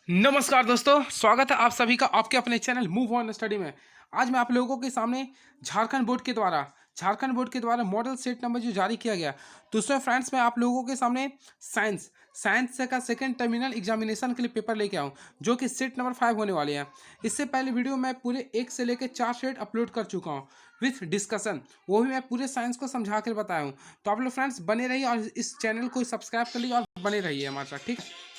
नमस्कार दोस्तों, स्वागत है आप सभी का आपके अपने चैनल मूव ऑन स्टडी में। आज मैं आप लोगों के सामने झारखंड बोर्ड के द्वारा मॉडल सेट नंबर जो जारी किया गया, तो उसमें फ्रेंड्स मैं आप लोगों के सामने साइंस का सेकंड टर्मिनल एग्जामिनेशन के लिए पेपर लेके आऊँ, जो कि सेट नंबर 5 होने वाले हैं। इससे पहले वीडियो मैं पूरे 1 से लेकर 4 सेट अपलोड कर चुका हूँ विथ डिस्कशन, वो भी मैं पूरे साइंस को समझा कर बताया हूँ। तो आप लोग फ्रेंड्स बने रहिए और इस चैनल को सब्सक्राइब कर लीजिए और बने रहिए हमारे साथ, ठीक है।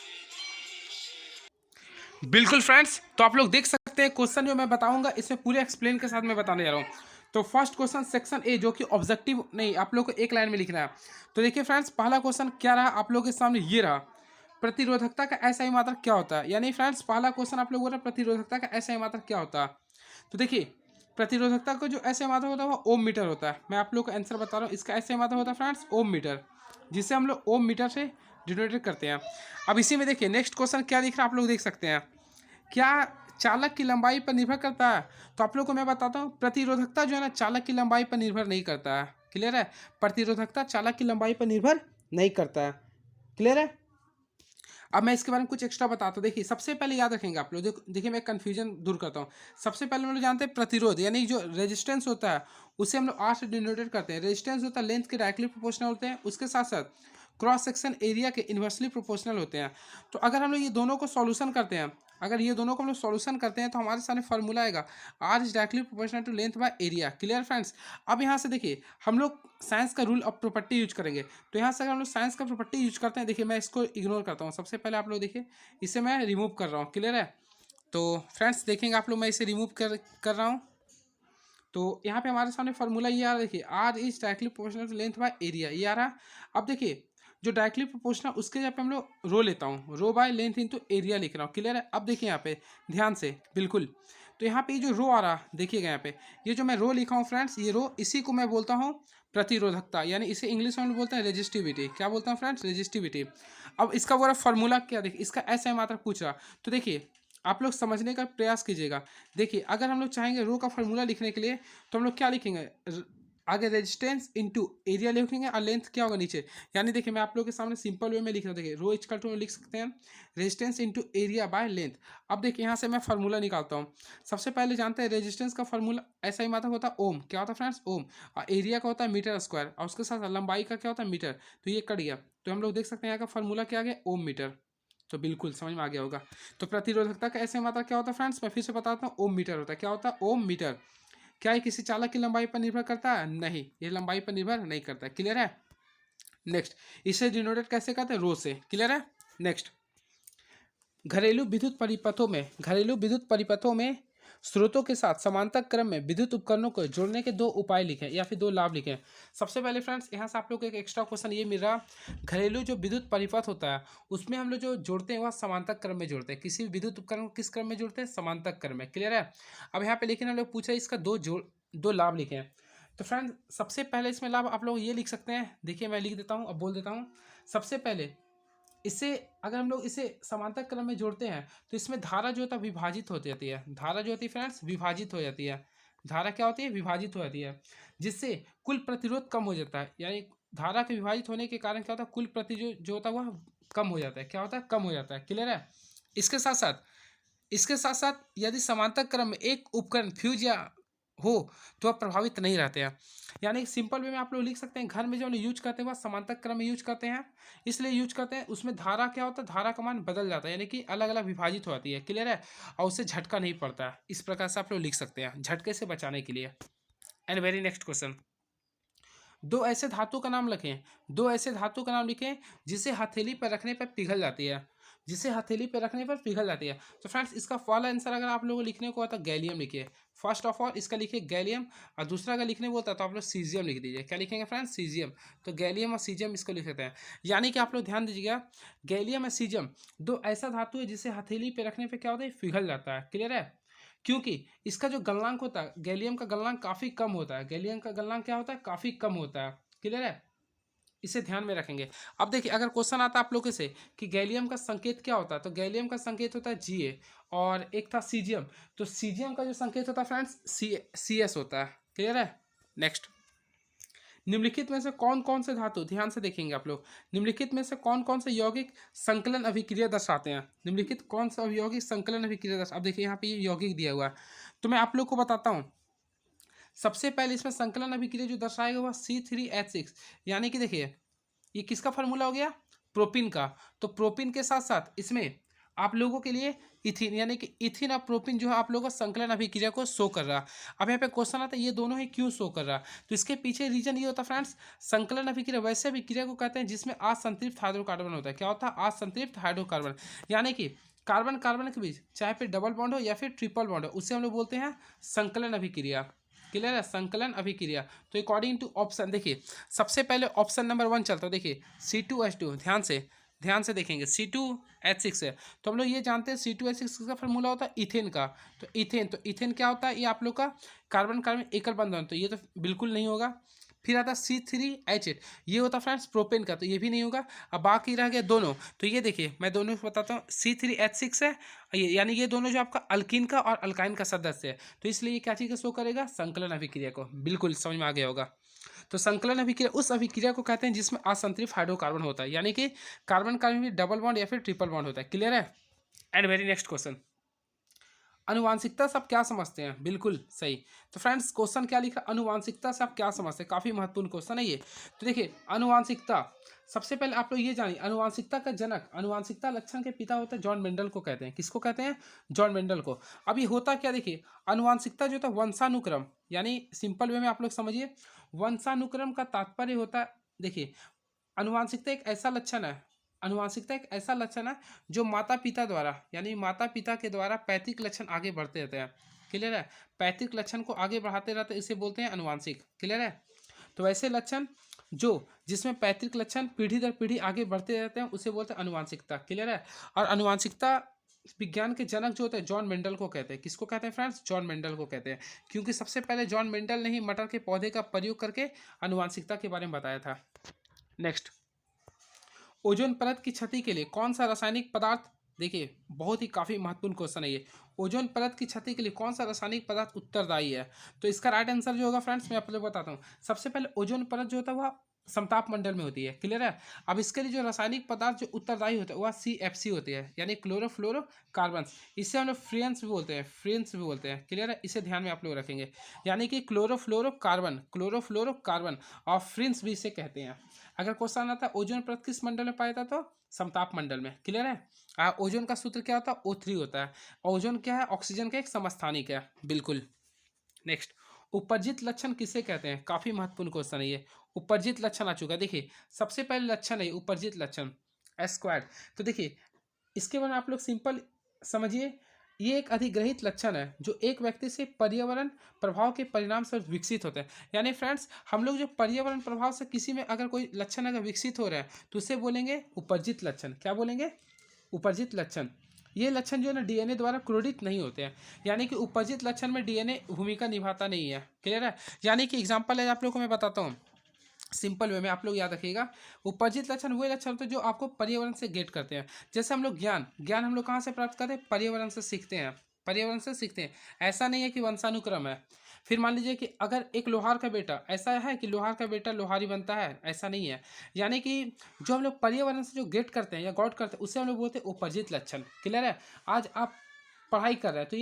बिल्कुल फ्रेंड्स, तो आप लोग देख सकते हैं क्वेश्चन जो मैं बताऊंगा इसमें पूरे एक्सप्लेन के साथ मैं बताने जा रहा हूँ। तो फर्स्ट क्वेश्चन सेक्शन ए, जो कि ऑब्जेक्टिव नहीं, आप लोग को एक लाइन में लिखना है। तो देखिए फ्रेंड्स, पहला क्वेश्चन क्या रहा आप लोग के सामने, ये रहा, प्रतिरोधकता का एसआई मात्रक क्या होता है। यानी फ्रेंड्स पहला क्वेश्चन आप लोग बोल रहे हैं प्रतिरोधकता का एसआई मात्रक क्या होता है। तो देखिए, प्रतिरोधकता का जो एसआई मात्रक होता है वो ओम मीटर होता है। मैं आप लोग को आंसर बता रहा हूँ, इसका एसआई मात्रक होता है फ्रेंड्स ओम मीटर, जिसे हम लोग ओम मीटर से डिनोटेट करते हैं। अब इसी में देखिए नेक्स्ट क्वेश्चन क्या दिख रहा है, आप लोग देख सकते हैं, क्या चालक की लंबाई पर निर्भर करता है। तो आप लोग को मैं बताता हूँ, प्रतिरोधकता जो है ना चालक की लंबाई पर निर्भर नहीं करता है। क्लियर है, प्रतिरोधकता चालक की लंबाई पर निर्भर नहीं करता है। क्लियर है। अब मैं इसके बारे में कुछ एक्स्ट्रा बताता हूँ। देखिए सबसे पहले याद रखेंगे आप लोग, देखिए मैं कंफ्यूजन दूर करता हूँ। सबसे पहले हम लोग जानते हैं प्रतिरोध, यानी जो रेजिस्टेंस होता है उसे हम लोग आर से डिनोटेट करते हैं। रेजिस्टेंस होता है लेंथ के डायरेक्टली प्रोपोर्शनल होते हैं, उसके साथ साथ क्रॉस सेक्शन एरिया के इन्वर्सली प्रोपोर्शनल होते हैं। तो अगर हम लोग ये दोनों को सॉल्यूशन करते हैं, अगर ये दोनों को हम लोग सॉल्यूशन करते हैं तो हमारे सामने फॉर्मूला आएगा R is directly proportional to length by area. Clear friends. अब यहाँ से देखिए हम लोग साइंस का रूल ऑफ प्रॉपर्टी यूज करेंगे। तो यहाँ से अगर हम लोग साइंस का प्रॉपर्टी यूज करते हैं, देखिए मैं इसको इग्नोर करता हूँ। सबसे पहले आप लोग देखिए इसे मैं रिमूव कर रहा हूँ। क्लियर है। तो फ्रेंड्स देखेंगे आप लोग, मैं इसे रिमूव कर रहा हूँ। तो यहाँ पे हमारे सामने फॉर्मूला ये आ रहा है, देखिए R is directly proportional to length by area, ये आ रहा। अब देखिए जो डायरेक्टली प्रोपोर्शनल उसके जगह पे हम लोग रो लेता हूँ, रो बाय लेंथ इंटू एरिया लिख रहा हूँ। क्लियर है। अब देखिए यहाँ पे ध्यान से बिल्कुल, तो यहाँ पे ये जो रो आ रहा देखिएगा, यहाँ पे ये जो मैं रो लिखा हूँ फ्रेंड्स, ये रो इसी को मैं बोलता हूँ प्रतिरोधकता, यानी इसे इंग्लिश में हम लोग बोलते हैं रेजिस्टिविटी। क्या बोलता हूँ फ्रेंड्स, रेजिस्टिविटी। अब इसका वो फॉर्मूला क्या, देखिए इसका ऐसा मात्रा पूछ रहा। तो देखिए आप लोग समझने का प्रयास कीजिएगा। देखिए अगर हम लोग चाहेंगे रो का फॉर्मूला लिखने के लिए, तो हम लोग क्या लिखेंगे, आगे रेजिस्टेंस इनटू एरिया लिखेंगे और लेंथ क्या होगा नीचे। यानी देखिए मैं आप लोगों के सामने सिंपल वे में लिख रहा हूँ। देखिए रो इक्वल टू लिख सकते हैं resistance into area by length. अब देखिए यहाँ से मैं फार्मूला निकालता हूँ। सबसे पहले जानते हैं रेजिस्टेंस का फार्मूला ऐसा ही मात्रा होता है ओम। क्या होता है फ्रेंड्स, ओम। और एरिया का होता है मीटर स्क्वायर, और उसके साथ लंबाई का क्या होता है, मीटर। तो ये कट गया, तो हम लोग देख सकते हैं यहाँ का फार्मूला क्या आ गया, ओम मीटर। तो बिल्कुल समझ में आ गया होगा। तो प्रतिरोधकता का ऐसे मात्रा क्या होता है फ्रेंड्स, मैं फिर से बताता हूँ, ओम मीटर होता है। क्या होता है, ओम मीटर। क्या ये किसी चालक की लंबाई पर निर्भर करता है, नहीं, ये लंबाई पर निर्भर नहीं करता है। क्लियर है। नेक्स्ट, इसे डिनोटेट कैसे करते हैं, रो से। क्लियर है। नेक्स्ट, घरेलू विद्युत परिपथों में स्रोतों के साथ समांतर क्रम में विद्युत उपकरणों को जोड़ने के दो उपाय लिखें या फिर दो लाभ लिखें। सबसे पहले फ्रेंड्स यहाँ से आप लोग को एक एक्स्ट्रा क्वेश्चन ये मिल रहा, घरेलू जो विद्युत परिपथ होता है उसमें हम लोग जो जोड़ते हैं वह समांतर क्रम में जोड़ते हैं। किसी भी विद्युत उपकरण को किस क्रम में जोड़ते हैं, समांतर क्रम में। क्लियर है। अब यहाँ पे लेकिन हम लोग पूछा इसका दो लाभ लिखे। तो फ्रेंड सबसे पहले इसमें लाभ आप लोग ये लिख सकते हैं, देखिए मैं लिख देता हूँ, अब बोल देता हूँ। सबसे पहले इससे अगर हम लोग इसे समांतर क्रम में जोड़ते हैं तो इसमें धारा जो होता है विभाजित हो जाती है। धारा जो होती है फ्रेंड्स विभाजित हो जाती है। धारा क्या होती है, विभाजित हो जाती है, जिससे कुल प्रतिरोध कम हो जाता है। यानी धारा के विभाजित होने के कारण क्या होता है, कुल प्रतिरोध जो होता है वह कम हो जाता है। क्या होता है, कम हो जाता है। क्लियर है। इसके साथ साथ यदि समांतर क्रम में एक उपकरण फ्यूज या हो तो वह प्रभावित नहीं रहते हैं। यानी सिंपल वे में आप लोग लिख सकते हैं, घर में जो हम यूज करते हैं वह समांतर क्रम में यूज करते हैं, इसलिए यूज करते हैं। उसमें धारा क्या होता है, धारा का मान बदल जाता है, यानी कि अलग अलग विभाजित हो जाती है। क्लियर है। और उससे झटका नहीं पड़ता है। इस प्रकार से आप लोग लिख सकते हैं झटके से बचाने के लिए। एंड वेरी नेक्स्ट क्वेश्चन, दो ऐसे धातु का नाम लिखें जिसे हथेली पर रखने पर पिघल जाती है, तो फ्रेंड्स इसका फॉल आंसर अगर आप लोगों को लिखने को आता, गैलियम लिखिए। फर्स्ट ऑफ ऑल इसका लिखिए गैलियम, और दूसरा अगर लिखने बोलता है तो आप लोग सीजियम लिख दीजिए। क्या लिखेंगे फ्रेंड्स, सीजियम। तो गैलियम और सीजियम इसको लिख देते हैं। यानी कि आप लोग ध्यान दीजिएगा, गैलियम और सीजियम दो ऐसा धातु है जिसे हथेली पे रखने पे क्या होता है, पिघल जाता है। क्लियर है। क्योंकि इसका जो गलनांक होता है, गैलियम का गलनांक काफ़ी कम होता है। गैलियम का गलनांक क्या होता है, काफ़ी कम होता है। क्लियर है। इसे ध्यान में रखेंगे। अब देखिए अगर क्वेश्चन आता है आप लोगों से कि गैलियम का संकेत क्या होता है, तो गैलियम का संकेत होता है Ga, और एक था सीजियम, तो सीजियम का जो संकेत होता है फ्रेंड्स Cs होता है। क्लियर है। नेक्स्ट, निम्नलिखित में से कौन कौन से धातु, ध्यान से देखेंगे आप लोग, निम्नलिखित में से कौन कौन से यौगिक संकलन अभिक्रिया दर्शाते हैं, निम्नलिखित कौन सा यौगिक संकलन अभिक्रिया दर्शा, अब देखिए यहाँ पे ये यौगिक दिया हुआ है, तो मैं आप लोग को बताता हूँ। सबसे पहले इसमें संकलन अभिक्रिया जो दर्शाएगा वह C3H6, यानी कि देखिए ये किसका फार्मूला हो गया, प्रोपिन का। तो प्रोपिन के साथ साथ इसमें आप लोगों के लिए इथिन, यानी कि इथिन और प्रोपिन जो है आप लोगों को संकलन अभिक्रिया को शो कर रहा। अब यहाँ पे क्वेश्चन आता है ये दोनों ही क्यों शो कर रहा, तो इसके पीछे रीजन ये होता है फ्रेंड्स, संकलन अभिक्रिया वैसे अभिक्रिया को कहते हैं जिसमें असंतृप्त हाइड्रोकार्बन होता है। क्या होता है, असंतृप्त हाइड्रोकार्बन, यानी कि कार्बन कार्बन के बीच चाहे फिर डबल बॉन्ड हो या फिर ट्रिपल बॉन्ड हो, उससे हम लोग बोलते हैं संकलन अभिक्रिया। क्लियर है, संकलन अभिक्रिया। तो अकॉर्डिंग टू ऑप्शन देखिए, सबसे पहले ऑप्शन नंबर 1 चलता है, देखिए C2H2, ध्यान से देखेंगे, C2H6 है, तो हम लोग ये जानते हैं C2H6 का फार्मूला होता है इथेन का। तो इथेन क्या होता है, ये आप लोग का कार्बन कार्बन एकल बंधन, तो ये तो बिल्कुल नहीं होगा। फिर आता है C3H8, ये होता है फ्रेंड्स प्रोपेन का, तो ये भी नहीं होगा। अब बाकी रह गए दोनों, तो ये देखिए मैं दोनों बताता हूँ, C3H6 है, यानी ये दोनों जो आपका अल्कीन का और अल्काइन का सदस्य है, तो इसलिए ये क्या चीज़ का शो करेगा, संकलन अभिक्रिया को। बिल्कुल समझ में आ गया होगा। तो संकलन अभिक्रिया उस अभिक्रिया को कहते हैं जिसमें असंतृप्त हाइड्रोकार्बन होता है, यानी कि कार्बन कार्बन में डबल बॉन्ड या फिर ट्रिपल बॉन्ड होता है। क्लियर है। एंड वेरी नेक्स्ट क्वेश्चन, अनुवांशिकता से आप क्या समझते हैं, बिल्कुल सही। तो फ्रेंड्स क्वेश्चन क्या लिखा, अनुवांशिकता से आप क्या समझते हैं, काफी महत्वपूर्ण क्वेश्चन है ये। तो देखिए अनुवांशिकता, सबसे पहले आप लोग ये जानिए, अनुवांशिकता का जनक, अनुवांशिकता लक्षण के पिता होते हैं जॉन मेंडल को कहते हैं। किसको कहते हैं, जॉन मेंडल को। अभी होता क्या, देखिए अनुवांशिकता जो था वंशानुक्रम, यानी सिंपल वे में आप लोग समझिए, वंशानुक्रम का तात्पर्य होता है, देखिए अनुवांशिकता एक ऐसा लक्षण है, अनुवांशिकता एक ऐसा लक्षण है जो माता पिता द्वारा, यानी माता पिता के द्वारा पैतृक लक्षण आगे बढ़ते रहते हैं। क्लियर है, पैतृक लक्षण को आगे बढ़ाते रहते इसे बोलते हैं अनुवांशिक। क्लियर है, तो ऐसे लक्षण जो जिसमें पैतृक लक्षण पीढ़ी दर पीढ़ी आगे बढ़ते रहते हैं उसे बोलते हैं अनुवांशिकता। क्लियर है, और अनुवांशिकता विज्ञान के जनक जो होते हैं जॉन मेंडल को कहते हैं। किसको कहते हैं फ्रेंड्स, जॉन मेंडल को कहते हैं, क्योंकि सबसे पहले जॉन मेंडल ने ही मटर के पौधे का प्रयोग करके अनुवांशिकता के बारे में बताया था। नेक्स्ट, ओजोन परत की क्षति के लिए कौन सा रासायनिक पदार्थ, देखिए बहुत ही काफी महत्वपूर्ण क्वेश्चन है ये, ओजोन परत की क्षति के लिए कौन सा रासायनिक पदार्थ उत्तरदायी है। तो इसका राइट आंसर जो होगा फ्रेंड्स मैं आप लोग बताता हूँ। सबसे पहले ओजोन परत जो होता है वह समताप मंडल में होती है। क्लियर है, अब इसके लिए जो रासायनिक पदार्थ जो उत्तरदायी होता है वह CFC होती है, यानी क्लोरोफ्लोरोकार्बन। इसे हम लोग फ्रेंस भी बोलते हैं, क्लियर है, इसे ध्यान में आप लोग रखेंगे, यानी कि क्लोरोफ्लोरोकार्बन और फ्रेंस भी इसे कहते हैं। अगर क्वेश्चन आता है ओजोन परत किस मंडल में पाया जाता तो समताप मंडल में। क्लियर है, ओजोन का सूत्र क्या होता है, O3 होता है। ओजोन क्या है, ऑक्सीजन का एक समस्थानिक है। बिल्कुल। नेक्स्ट, उपरजित लक्षण किसे कहते हैं, काफी महत्वपूर्ण क्वेश्चन है ये। उपरजित लक्षण आ चुका है, देखिए सबसे पहले लक्षण है उपरजित लक्षण S²। तो देखिए इसके बारे में आप लोग सिंपल समझिए, ये एक अधिग्रहित लक्षण है जो एक व्यक्ति से पर्यावरण प्रभाव के परिणाम से विकसित होते हैं। यानी फ्रेंड्स हम लोग जो पर्यावरण प्रभाव से किसी में अगर कोई लक्षण अगर विकसित हो रहा है तो उसे बोलेंगे उपरजित लक्षण। क्या बोलेंगे, उपरजित लक्षण। ये लक्षण जो है ना DNA द्वारा क्रोडित नहीं होते हैं, यानी कि उपरजित लक्षण में DNA भूमिका निभाता नहीं है। क्लियर है, यानी कि एग्जाम्पल है आप लोग को मैं बताता हूँ सिंपल वे में, आप लोग याद रखिएगा। उपरजित लक्षण वो लक्षण होते हैं जो आपको पर्यावरण से गेट करते हैं। जैसे हम लोग ज्ञान हम लोग कहाँ से प्राप्त करते हैं, पर्यावरण से सीखते हैं, ऐसा नहीं है कि वंशानुक्रम है। फिर मान लीजिए कि अगर एक लोहार का बेटा, ऐसा है कि लोहार का बेटा लोहारी बनता है, ऐसा नहीं है। यानी कि जो हम लोग पर्यावरण से जो गेट करते हैं या गॉड करते हैं उसे हम लोग बोलते हैं उपरजित लक्षण। क्लियर है, आज आप पढ़ाई कर रहे हैं तो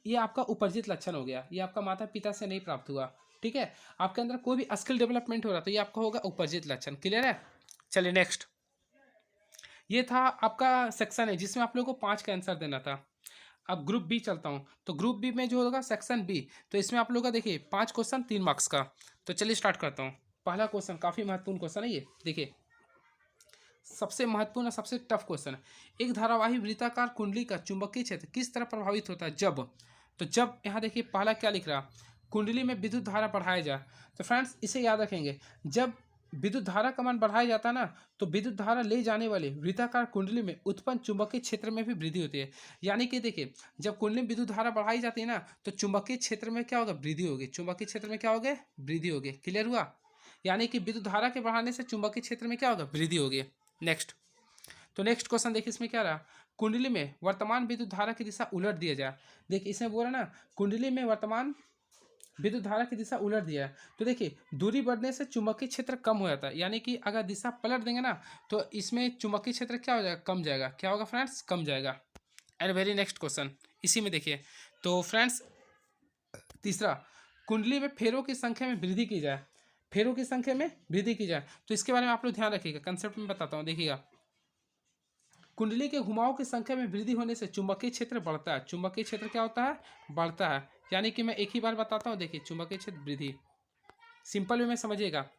ये आपका उपरजित लक्षण हो गया, ये आपका माता पिता से नहीं प्राप्त हुआ। ठीक है, आपके अंदर कोई भी स्किल डेवलपमेंट हो रहा तो ये आपका होगा उपरजित लक्षण। क्लियर है, चलिए नेक्स्ट, ये था आपका सेक्शन है जिसमें आप लोगों को 5 का आंसर देना था। अब ग्रुप बी चलता हूँ, तो ग्रुप बी में जो होगा सेक्शन बी, तो इसमें आप लोगों का देखिए 5 क्वेश्चन 3 मार्क्स का। तो चलिए स्टार्ट करता हूँ। पहला क्वेश्चन काफी महत्वपूर्ण क्वेश्चन है ये, देखिए सबसे महत्वपूर्ण और सबसे टफ क्वेश्चन है। एक धारावाही वृत्ताकार कुंडली का चुंबकीय क्षेत्र किस तरह प्रभावित होता है जब, तो जब यहाँ देखिए पहला क्या लिख रहा, कुंडली में विद्युत धारा बढ़ाया जाए। तो फ्रेंड्स इसे याद रखेंगे, जब विद्युत धारा का मान बढ़ाया जाता है ना तो विद्युत धारा ले जाने वाली वृत्ताकार कुंडली में उत्पन्न चुंबकीय क्षेत्र में भी वृद्धि होती है। यानी कि देखिए जब कुंडली में विद्युत धारा बढ़ाई जाती है ना तो चुंबकीय क्षेत्र में क्या होगा, वृद्धि होगी। चुंबकीय क्षेत्र में क्या होगा, वृद्धि होगी। क्लियर हुआ, यानी कि विद्युत धारा के बढ़ाने से चुंबकीय क्षेत्र में क्या होगा, वृद्धि होगी। नेक्स्ट, तो नेक्स्ट क्वेश्चन देखिए इसमें क्या रहा, कुंडली में वर्तमान विद्युत धारा की दिशा उलट दिया जाए। देखिए इसमें बोल रहा ना कुंडली में वर्तमान विद्युत धारा की दिशा उलट दिया है, तो देखिए दूरी बढ़ने से चुंबकीय क्षेत्र कम हो जाता है, यानी कि अगर दिशा पलट देंगे ना तो इसमें चुंबकीय क्षेत्र क्या हो जाएगा, कम जाएगा। क्या होगा फ्रेंड्स, कम जाएगा। एंड वेरी नेक्स्ट क्वेश्चन इसी में देखिए, तो फ्रेंड्स तीसरा, कुंडली में फेरों की संख्या में वृद्धि की जाए, फेरों की संख्या में वृद्धि की जाए, तो इसके बारे में आप लोग ध्यान रखिएगा, कंसेप्ट में बताता हूँ, देखिएगा। कुंडली के घुमाव की संख्या में वृद्धि होने से चुंबकीय क्षेत्र बढ़ता है। चुंबकीय क्षेत्र क्या होता है, बढ़ता है। यानी कि मैं एक ही बार बताता हूँ, देखिए चुंबकीय क्षेत्र वृद्धि, सिंपल वे में समझिएगा।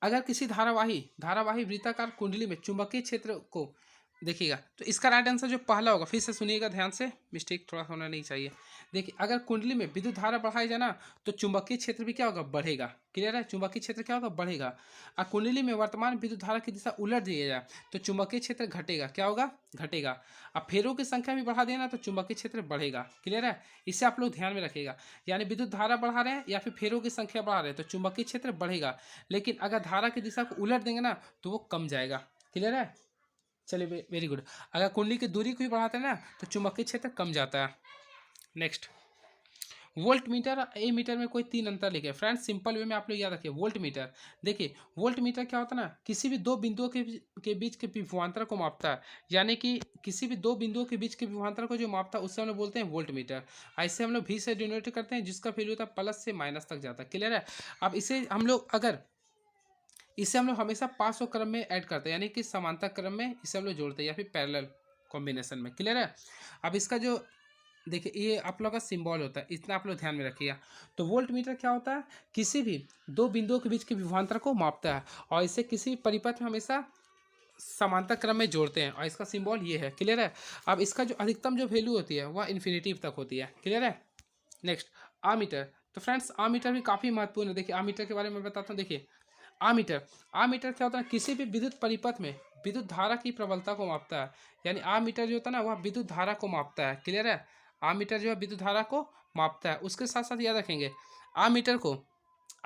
अगर किसी धारावाही धारावाही वृत्ताकार कुंडली में चुंबकीय क्षेत्र को देखिएगा, तो इसका राइट आंसर जो पहला होगा, फिर से सुनिएगा ध्यान से, मिस्टेक थोड़ा होना नहीं चाहिए। देखिए अगर कुंडली में विद्युत धारा बढ़ाई जाए ना तो चुंबकीय क्षेत्र भी क्या होगा, बढ़ेगा। क्लियर है, चुंबकीय क्षेत्र क्या होगा, बढ़ेगा। और कुंडली में वर्तमान विद्युत धारा की दिशा उलट दिया जाए तो चुंबकीय क्षेत्र घटेगा। क्या होगा, घटेगा। अब फेरों की संख्या भी बढ़ा देना तो चुंबकीय क्षेत्र बढ़ेगा। क्लियर है, इसे आप लोग ध्यान में रखिएगा। यानी विद्युत धारा बढ़ा रहे हैं या फिर फेरों की संख्या बढ़ा रहे हैं तो चुंबकीय क्षेत्र बढ़ेगा, लेकिन अगर धारा की दिशा को उलट देंगे ना तो वो कम जाएगा। क्लियर है, चलिए वेरी गुड। अगर कुंडली की दूरी को भी बढ़ाते हैं ना तो चुंबकीय क्षेत्र कम जाता है। नेक्स्ट, वोल्ट मीटर और ए मीटर में कोई तीन अंतर लिखे। फ्रेंड्स सिंपल वे में आप लोग याद रखिए, वोल्ट मीटर, देखिए वोल्ट मीटर क्या होता है ना, किसी भी दो बिंदुओं के बीच के विभवांतर को मापता है। यानी कि किसी भी दो बिंदुओं के बीच के विभवांतर को जो मापता है उससे हम लोग बोलते हैं वोल्ट मीटर। ऐसे हम लोग भी से डिनोट करते हैं जिसका वैल्यू होता है प्लस से माइनस तक जाता है। क्लियर है। अब इसे हम लोग हमेशा पाँच क्रम में ऐड करते हैं, यानी कि समांतर क्रम में इसे हम लोग जोड़ते हैं या फिर पैरेलल कॉम्बिनेशन में। क्लियर है। अब इसका जो देखिए ये आप लोग का सिंबल होता है, इतना आप लोग ध्यान में रखिएगा। तो वोल्ट मीटर क्या होता है, किसी भी दो बिंदुओं के बीच के विभवांतर को मापता है और इसे किसी परिपथ में हमेशा समांतर क्रम में जोड़ते हैं और इसका सिंबल ये है। क्लियर है। अब इसका जो अधिकतम जो वैल्यू होती है वह इन्फिनिटिव तक होती है। क्लियर है। Next, ammeter. तो फ्रेंड्स आमीटर भी काफ़ी महत्वपूर्ण है। देखिए आमीटर के बारे में बताता हूँ। देखिए आमीटर, आमीटर क्या होता है, किसी भी विद्युत परिपथ में विद्युत धारा की प्रबलता को मापता है। यानी आमीटर जो होता है ना वह विद्युत धारा को मापता है। क्लियर है, आमीटर जो है विद्युत धारा को मापता है। उसके साथ साथ याद रखेंगे आमीटर को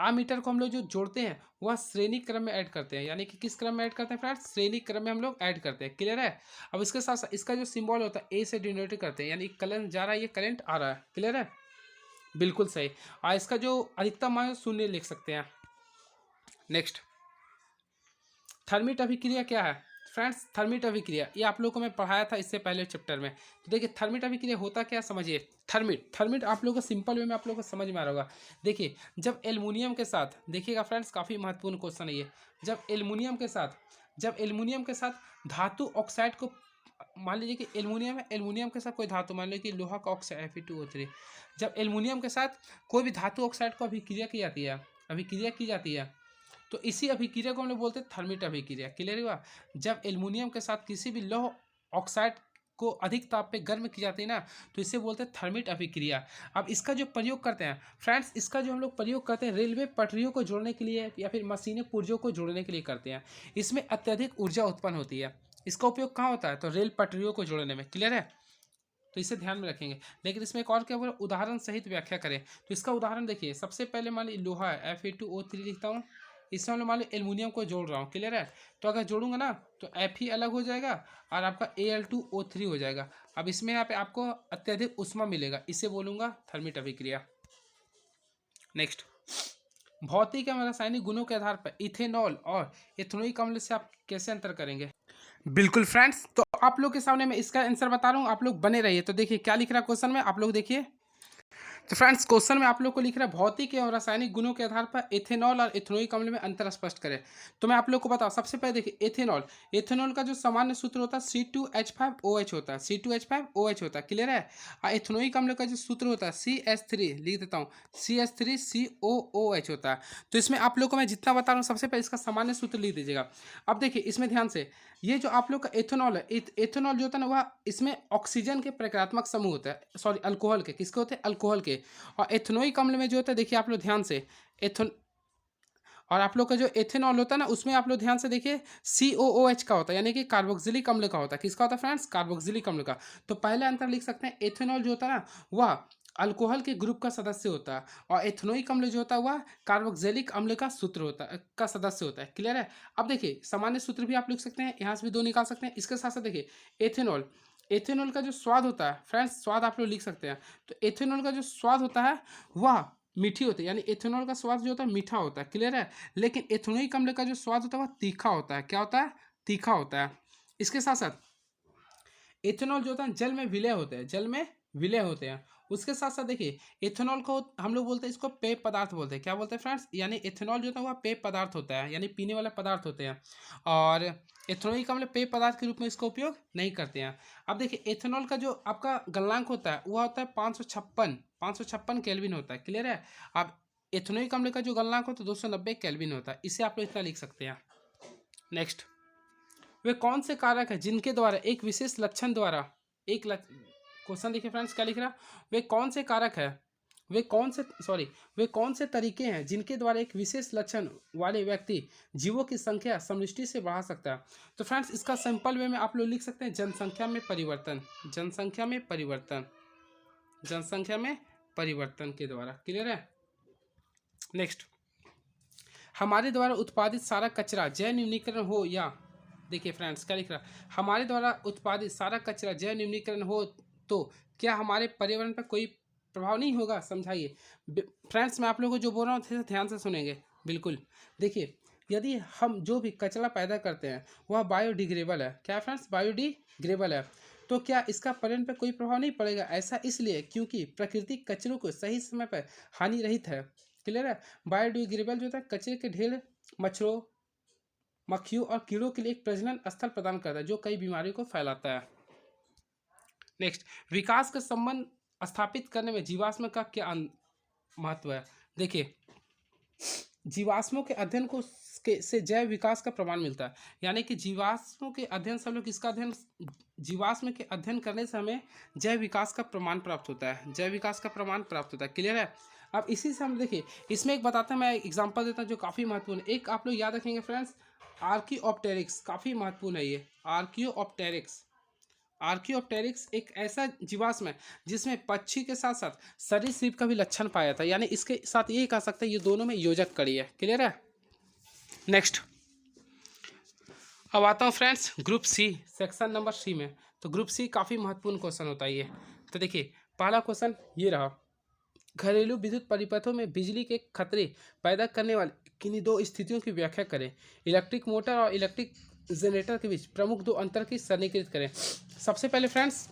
आमीटर को हम लोग जो जोड़ते हैं वह श्रेणी क्रम में ऐड करते हैं। यानी कि किस क्रम में ऐड करते हैं फ्रेंड्स, श्रेणी क्रम में हम लोग ऐड करते हैं। क्लियर है। अब इसके साथ साथ इसका जो सिंबल होता है ए से डिनोट करते हैं, यानी करंट जा रहा है, ये करंट आ रहा है। क्लियर है, बिल्कुल सही। और इसका जो अधिकतम मान शून्य लिख सकते हैं। नेक्स्ट, थर्मिट अभिक्रिया क्या है फ्रेंड्स, थर्मिट अभिक्रिया ये आप लोगों को मैं पढ़ाया था इससे पहले चैप्टर में। तो देखिए थर्मिट अभिक्रिया होता क्या समझिए। थर्मिट आप लोगों को सिंपल वे में आप लोगों को समझ में आ रहा होगा। देखिए जब एल्युमिनियम के साथ, देखिएगा फ्रेंड्स काफ़ी महत्वपूर्ण क्वेश्चन है ये, जब एल्युमिनियम के साथ धातु ऑक्साइड को, मान लीजिए कि एल्युमिनियम है, एल्युमिनियम के साथ कोई धातु, मान लीजिए कि लोहा का ऑक्साइड Fe2O3, जब एल्युमिनियम के साथ कोई भी धातु ऑक्साइड को अभिक्रिया की जाती है तो इसी अभिक्रिया को हम लोग बोलते हैं थर्मिट अभिक्रिया। क्लियर हुआ। जब एल्युमिनियम के साथ किसी भी लौह ऑक्साइड को अधिक ताप पे गर्म की जाती है ना तो इसे बोलते हैं थर्मिट अभिक्रिया। अब इसका जो प्रयोग करते हैं फ्रेंड्स, इसका जो हम लोग प्रयोग करते हैं रेलवे पटरियों को जोड़ने के लिए या फिर मशीनें पुर्जों को जोड़ने के लिए करते हैं। इसमें अत्यधिक ऊर्जा उत्पन्न होती है। इसका उपयोग कहाँ होता है, तो रेल पटरियों को जोड़ने में। क्लियर है, तो इसे ध्यान में रखेंगे। लेकिन इसमें एक और क्या बोला, उदाहरण सहित व्याख्या करें। तो इसका उदाहरण देखिए, सबसे पहले मान लीजिए लोहा है Fe2O3 लिखता हूँ, इसमें मान लो एल्युमिनियम को जोड़ रहा हूँ। क्लियर है, तो अगर जोड़ूंगा ना तो Fe अलग हो जाएगा और आपका Al2O3 हो जाएगा। अब इसमें यहाँ पे आपको अत्यधिक ऊष्मा मिलेगा, इसे बोलूँगा थर्मिट अभिक्रिया। नेक्स्ट, भौतिक एवं रासायनिक गुणों के आधार पर इथेनॉल और एथेनोइक अम्ल से आप कैसे अंतर करेंगे। बिल्कुल फ्रेंड्स, तो आप लोग के सामने मैं इसका आंसर बता रहा हूँ, आप लोग बने रहिए। तो देखिए क्या लिख रहा है क्वेश्चन में, आप लोग देखिए। तो फ्रेंड्स क्वेश्चन में आप लोग को लिख रहा है भौतिक एवं रासायनिक गुणों के आधार पर एथेनॉल और एथेनोइक अम्ल में अंतर स्पष्ट करें। तो मैं आप लोग को बताऊं, सबसे पहले देखिए एथेनॉल का जो सामान्य सूत्र होता है C2H5OH होता है, C2H5OH होता है। क्लियर है। और एथेनोइक अम्ल का जो सूत्र होता है CH3, लिख देता हूँ CH3COOH होता है। तो इसमें आप लोग को मैं जितना बता रहा हूँ सबसे पहले इसका सामान्य सूत्र लिख दीजिएगा। अब देखिए इसमें ध्यान से, ये जो आप लोग का एथेनॉल है, एथेनॉल जो होता है ना वह इसमें ऑक्सीजन के प्रक्रियात्मक समूह होता है, सॉरी अल्कोहल के, किसके होते हैं, अल्कोहल के। और एथेनोइक अम्ल में जो होता है देखिए आप लोग ध्यान से एथेन और आप लोग का जो एथेनॉल होता है ना उसमें आप लोग ध्यान से देखिए COOH का होता है, यानी कि कार्बोक्सिलिक अम्ल का होता है। किसका होता है फ्रेंड्स, कार्बोक्सिलिक अम्ल का। तो पहले अंतर लिख सकते हैं, एथेनॉल जो होता है ना वह अल्कोहल के ग्रुप का सदस्य होता है और एथेनोइक अम्ल जो होता है वह कार्बोक्सिलिक अम्ल का सूत्र होता है, का सदस्य होता है। क्लियर है। अब देखिए सामान्य सूत्र भी आप लिख सकते हैं, यहाँ से भी दो निकाल सकते हैं। इसके साथ साथ देखिए एथेनॉल एथेनॉल का जो स्वाद होता है फ्रेंड्स, स्वाद आप लोग लिख सकते हैं। तो एथेनॉल का जो स्वाद होता है वह मीठी होती है, यानी एथेनॉल का स्वाद जो होता है मीठा होता है, क्लियर है। लेकिन एथेनॉइक अम्ल का जो स्वाद होता है वह तीखा होता है। क्या होता है? तीखा होता है। इसके साथ साथ एथेनॉल जो होता है जल में विलय होते हैं, जल में विलय होते हैं। उसके साथ साथ देखिए एथेनॉल को हम लोग बोलते हैं, इसको पेय पदार्थ बोलते हैं। क्या बोलते हैं फ्रेंड्स? यानी एथेनॉल जो होता है वह पेय पदार्थ होता है, यानी पीने वाला पदार्थ होते हैं। और एथेनॉइक अम्ल पेय पदार्थ के रूप में इसका उपयोग नहीं करते हैं। अब देखिए एथेनॉल का जो आपका गलनांक होता है वह होता है 556 केल्विन होता है, क्लियर है। अब एथेनॉइक अम्ल का जो गलनांक होता है 290 केल्विन होता है। इसे आप लोग इतना लिख सकते हैं। नेक्स्ट, वे कौन से कारक है जिनके द्वारा एक विशेष लक्षण द्वारा एक क्वेश्चन देखिए फ्रेंड्स क्या लिख रहा, वे कौन से कारक है, वे कौन से तरीके हैं जिनके द्वारा एक विशेष लक्षण वाले व्यक्ति जीवों की संख्या समष्टि से बढ़ा सकता है। तो फ्रेंड्स इसका सिंपल वे में आप लोग लिख सकते हैं जनसंख्या में परिवर्तन, जनसंख्या में परिवर्तन, जनसंख्या में परिवर्तन के द्वारा, क्लियर है। नेक्स्ट, हमारे द्वारा उत्पादित सारा कचरा जैव न्यूनीकरण हो या, देखिए फ्रेंड्स क्या लिख रहा है, हमारे द्वारा उत्पादित सारा कचरा जैव न्यूनीकरण हो तो क्या हमारे पर्यावरण पर कोई प्रभाव नहीं होगा? समझाइए फ्रेंड्स। मैं आप लोगों को जो बोल रहा हूँ ध्यान से सुनेंगे बिल्कुल। देखिए यदि हम जो भी कचरा पैदा करते हैं वह बायोडिग्रेडेबल है, क्या फ्रेंड्स? बायोडिग्रेडेबल है, तो क्या इसका पर्यावरण पर कोई प्रभाव नहीं पड़ेगा? ऐसा इसलिए क्योंकि प्रकृति कचरों को सही समय पर हानि रहित है, क्लियर है। बायोडिग्रेडेबल जो होता है कचरे के ढेर मच्छरों, मक्खियों और कीड़ों के लिए एक प्रजनन स्थल प्रदान करता है जो कई बीमारियों को फैलाता है। नेक्स्ट, विकास का संबंध स्थापित करने में जीवाश्म का क्या महत्व है? देखिए जीवाश्मों के अध्ययन को से जैव विकास का प्रमाण मिलता है, यानी कि जीवाश्मों के अध्ययन से हम लोग किसका अध्ययन, जीवाश्म के अध्ययन करने से हमें जैव विकास का प्रमाण प्राप्त होता है, जैव विकास का प्रमाण प्राप्त होता है, क्लियर है। अब इसी से हम देखिए इसमें एक बताते हैं, मैं एग्जांपल देता हूँ जो काफ़ी महत्वपूर्ण है। एक आप लोग याद रखेंगे फ्रेंड्स, आर्कियोप्टेरिक्स, काफ़ी महत्वपूर्ण है ये आर्कियोप्टेरिक्स। आर्कियोप्टेरिक्स एक ऐसा जीवाश्म है जिसमें पक्षी के साथ साथ सरीसृप का भी लक्षण पाया था, यानी इसके साथ ये कह सकते हैं ये दोनों में योजक कड़ी है, क्लियर है। नेक्स्ट, अब आता हूँ friends group C, section number C में। तो ग्रुप सी काफ़ी महत्वपूर्ण क्वेश्चन होता है ये। तो देखिए पहला क्वेश्चन ये रहा, घरेलू विद्युत परिपथों में बिजली के खतरे पैदा करने वाले किन्हीं दो स्थितियों की व्याख्या करें। इलेक्ट्रिक मोटर और इलेक्ट्रिक जनरेटर के बीच प्रमुख दो अंतर की सरलीकृत करें। सबसे पहले फ्रेंड्स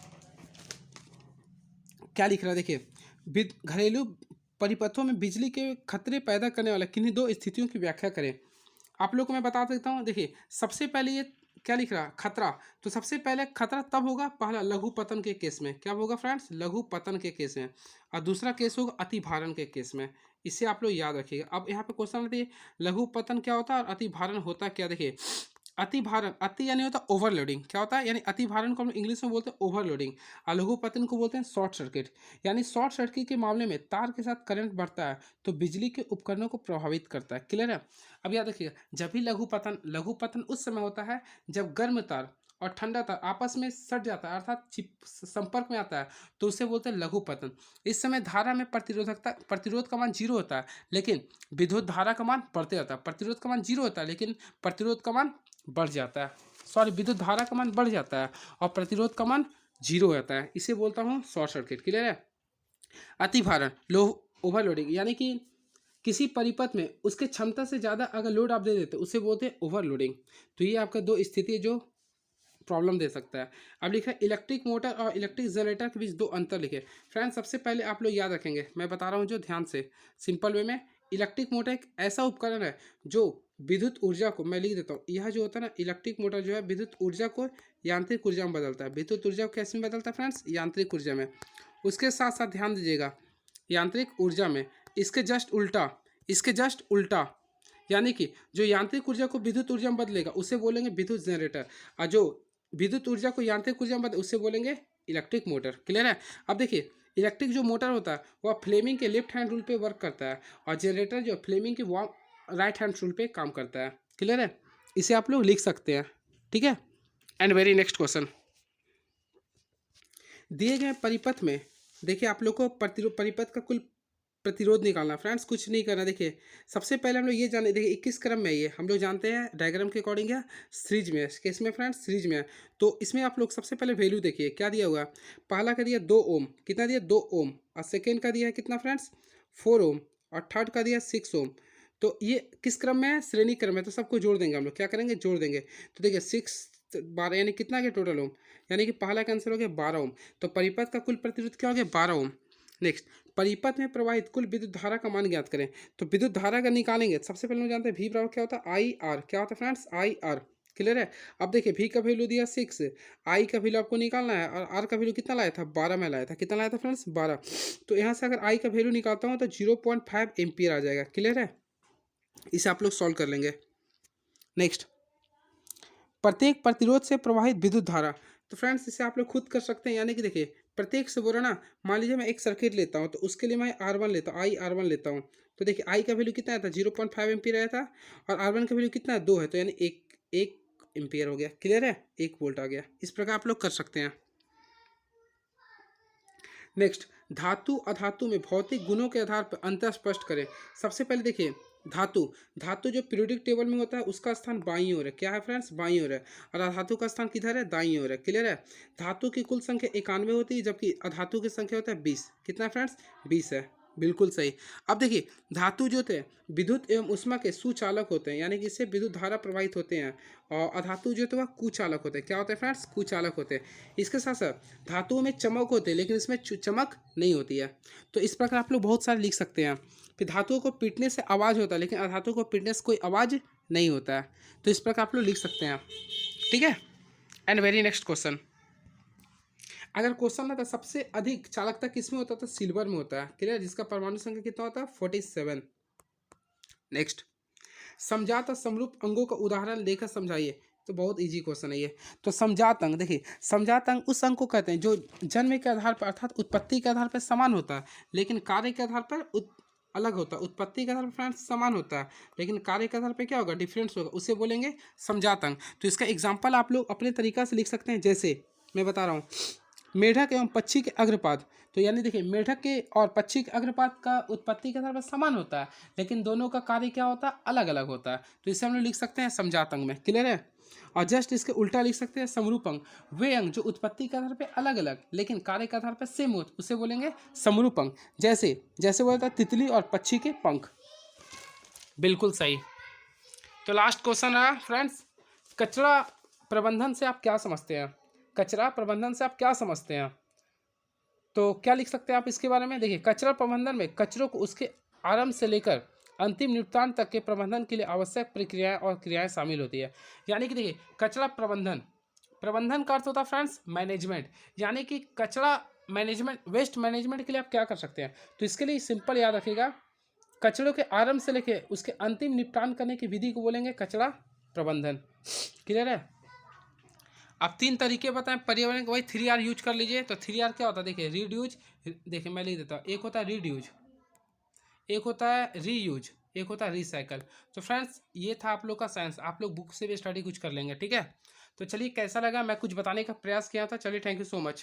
क्या लिख रहा है, देखिए घरेलू परिपथों में बिजली के खतरे पैदा करने वाले किन्हीं दो स्थितियों की व्याख्या करें। आप लोग को मैं बता देता हूँ, देखिए सबसे पहले ये क्या लिख रहा, खतरा। तो सबसे पहले खतरा तब होगा पहला लघु पतन के केस में, क्या होगा फ्रेंड्स? लघु पतन के केस में। और दूसरा केस होगा अति भारण के केस में। इसे आप लोग याद रखिएगा। अब यहाँ पे क्वेश्चन आती है लघु पतन क्या होता है और अति भारण होता क्या। देखिए अति भारण, अति यानी होता है ओवरलोडिंग, क्या होता है, यानी अति भारण को हम इंग्लिश में बोलते हैं ओवरलोडिंग, और लघु पतन को बोलते हैं शॉर्ट सर्किट। यानी शॉर्ट सर्किट के मामले में तार के साथ करंट बढ़ता है तो बिजली के उपकरणों को प्रभावित करता है, क्लियर है। अब याद रखिएगा जब भी लघु पतन उस समय होता है जब गर्म तार और ठंडा तार आपस में सट जाता है, अर्थात संपर्क में आता है, तो उसे बोलते हैं लघु पतन। इस समय धारा में प्रतिरोध का मान 0 होता है, लेकिन विद्युत धारा का मान बढ़ते जाता है। प्रतिरोध का मान 0 होता है लेकिन प्रतिरोध का मान बढ़ जाता है, विद्युत धारा का मान बढ़ जाता है और प्रतिरोध का मान 0 हो जाता है। इसे बोलता हूँ शॉर्ट सर्किट, क्लियर है। अति भारण, लो ओवरलोडिंग, यानी कि किसी परिपथ में उसके क्षमता से ज़्यादा अगर लोड आप दे देते उसे बोलते हैं ओवरलोडिंग। तो ये आपका दो स्थिति जो प्रॉब्लम दे सकता है। अब लिखा है इलेक्ट्रिक मोटर और इलेक्ट्रिक जनरेटर के बीच दो अंतर लिखे। फ्रेंड्स सबसे पहले आप लोग याद रखेंगे, मैं बता रहा हूँ जो ध्यान से, सिंपल वे में। इलेक्ट्रिक मोटर एक ऐसा उपकरण है जो विद्युत ऊर्जा को, मैं लिख देता हूँ, यह जो होता है ना इलेक्ट्रिक मोटर जो है विद्युत ऊर्जा को यांत्रिक ऊर्जा में बदलता है। विद्युत ऊर्जा को कैसे में बदलता है फ्रेंड्स? यांत्रिक ऊर्जा में। उसके साथ साथ ध्यान दीजिएगा यांत्रिक ऊर्जा में इसके जस्ट उल्टा, यानी कि जो यांत्रिक ऊर्जा को विद्युत ऊर्जा में बदलेगा उसे बोलेंगे विद्युत जनरेटर, और जो विद्युत ऊर्जा को यांत्रिक ऊर्जा में बदले उसे बोलेंगे इलेक्ट्रिक मोटर, क्लियर है। अब देखिए इलेक्ट्रिक जो मोटर होता है वह फ्लेमिंग के लेफ्ट हैंड रूल पे वर्क करता है और जनरेटर जो फ्लेमिंग के राइट हैंड रूल पे काम करता है, क्लियर है। इसे आप लोग लिख सकते हैं, ठीक है। एंड वेरी नेक्स्ट क्वेश्चन, दिए गए परिपथ में देखिए आप लोग को परिपथ का कुल प्रतिरोध निकालना। फ्रेंड्स कुछ नहीं करना, देखिए सबसे पहले हम लोग ये जाने, देखिए 21 क्रम में ये हम लोग जानते हैं डायग्राम के अकॉर्डिंग है, सीरीज में है, किस में फ्रेंड्स, सीरीज में है। तो इसमें आप लोग सबसे पहले वैल्यू देखिए क्या दिया हुआ है। पहला का दिया 2 ओम, कितना दिया 2 ओम, और सेकेंड का दिया है कितना फ्रेंड्स 4 ओम, और थर्ड का दिया 6 ओम। तो ये किस क्रम में है, श्रेणी क्रम में, तो सबको जोड़ देंगे हम लोग, क्या करेंगे जोड़ देंगे। तो देखिए 6 12 यानी कितना गया टोटल ओम, यानी कि पहला का आंसर हो गया 12 ओम। तो परिपथ का कुल प्रतिरोध क्या हो गया 12 ओम। नेक्स्ट, परिपथ में प्रवाहित कुल विद्युत धारा का मान ज्ञात करें। तो विद्युत धारा का निकालेंगे, सबसे पहले हम जानते हैं V बराबर क्या होता है आई आर, क्या होता है फ्रेंड्स आई आर, क्लियर है। अब देखिए V का वैल्यू दिया 6, आई का वैल्यू आपको निकालना है, और आर का वैल्यू कितना लाया था 12 में लाया था, कितना लाया था फ्रेंड्स 12। तो यहाँ से अगर आई का वैल्यू निकालता हूँ तो 0.5 एम्पियर आ जाएगा, क्लियर है। इसे आप लोग सॉल्व कर लेंगे। नेक्स्ट, प्रत्येक प्रतिरोध से प्रवाहित विद्युत धारा। तो फ्रेंड्स इसे आप लोग खुद कर सकते हैं, यानी कि देखिए प्रत्येक से बोला ना, मान लीजिए मैं एक सर्किट लेता हूँ तो उसके लिए मैं R1 लेता हूँ, आई R1 लेता हूँ। तो देखिए आई का वैल्यू कितना आया था 0.5 एम्पियर आया था, और R1 का वैल्यू कितना है 2 है, तो यानी एक एम्पियर हो गया, क्लियर है, 1 वोल्ट आ गया। इस प्रकार आप लोग कर सकते हैं। नेक्स्ट, धातु अधातु में भौतिक गुणों के आधार पर अंतर स्पष्ट करें। सबसे पहले देखिए धातु, धातु जो पीरियोडिक टेबल में होता है उसका स्थान बाईं ओर है, क्या है फ्रेंड्स बाईं ओर है, और अधातु का स्थान किधर है दाईं ओर है, क्लियर है। धातु की कुल संख्या 91 होती है, जबकि अधातु की संख्या होता है 20, कितना फ्रेंड्स 20 है, बिल्कुल सही। अब देखिए धातु जो थे विद्युत एवं उष्मा के सुचालक होते हैं, यानी कि इससे विद्युत धारा प्रवाहित होते हैं, और अधातु जो तो वह कुचालक होते हैं, क्या होते हैं फ्रेंड्स कुचालक होते हैं। इसके साथ साथ धातुओं में चमक होते हैं, लेकिन इसमें चमक नहीं होती है। तो इस प्रकार आप लोग बहुत सारे लिख सकते हैं। फिर धातुओं को पीटने से आवाज़ होता है, लेकिन अधातुओं को पीटने से कोई आवाज़ नहीं होता है। तो इस प्रकार आप लोग लिख सकते हैं, ठीक है। एंड वेरी नेक्स्ट क्वेश्चन, अगर क्वेश्चन आता सबसे अधिक चालकता किसमें होता है तो सिल्वर में होता है, क्लियर, जिसका परमाणु संख्या कितना होता है 47। नेक्स्ट, समजात और समरूप अंगों का उदाहरण लेकर समझाइए। तो बहुत इजी क्वेश्चन है ये। तो समजात अंग, देखिए समजात अंग उस अंग को कहते हैं जो जन्म के आधार पर अर्थात उत्पत्ति के आधार पर समान होता है, लेकिन कार्य के आधार पर अलग होता है। उत्पत्ति के आधार पर फ्रेंड्स समान होता है, लेकिन कार्य के आधार पर क्या होगा डिफरेंस होगा, उसे बोलेंगे समजात अंग। तो इसका एग्जाम्पल आप लोग अपने तरीका से लिख सकते हैं, जैसे मैं बता रहा हूँ मेढक एवं पक्षी के अग्रपात। तो यानी देखिए मेढक के और पक्षी के अग्रपात का उत्पत्ति के आधार पर समान होता है, लेकिन दोनों का कार्य क्या होता है अलग अलग होता है। तो इसे हम लोग लिख सकते हैं समजात अंग में, क्लियर है। और जस्ट इसके उल्टा लिख सकते हैं समरूप अंग, वे अंग जो उत्पत्ति के आधार पर अलग अलग लेकिन कार्य के आधार पर सेम हो, उसे बोलेंगे समरूप अंग। जैसे जैसे वो होता है तितली और पक्षी के पंख, बिल्कुल सही। तो लास्ट क्वेश्चन है फ्रेंड्स, कचरा प्रबंधन से आप क्या समझते हैं। कचरा प्रबंधन से आप क्या समझते हैं, तो क्या लिख सकते हैं आप इसके बारे में। देखिए कचरा प्रबंधन में कचरों को उसके आरंभ से लेकर अंतिम निपटान तक के प्रबंधन के लिए आवश्यक प्रक्रियाएं और क्रियाएं शामिल होती है। यानी कि देखिए कचरा प्रबंधन, प्रबंधन का अर्थ होता है फ्रेंड्स मैनेजमेंट, यानी कि कचरा मैनेजमेंट, वेस्ट मैनेजमेंट के लिए आप क्या कर सकते हैं। तो इसके लिए सिंपल याद रखिएगा, कचरों के आरंभ से लेकर उसके अंतिम निपटान करने की विधि को बोलेंगे कचरा प्रबंधन, क्लियर है। अब 3 तरीके बताएं पर्यावरण के, वही 3R यूज कर लीजिए। तो 3R क्या होता है देखिए रीड्यूज, देखिए मैं लिख देता हूँ, एक होता है रीड्यूज, एक होता है रीयूज, एक होता है रिसाइकल। तो फ्रेंड्स ये था आप लोग का साइंस, आप लोग बुक से भी स्टडी कुछ कर लेंगे, ठीक है। तो चलिए कैसा लगा, मैं कुछ बताने का प्रयास किया था, चलिए थैंक यू सो मच।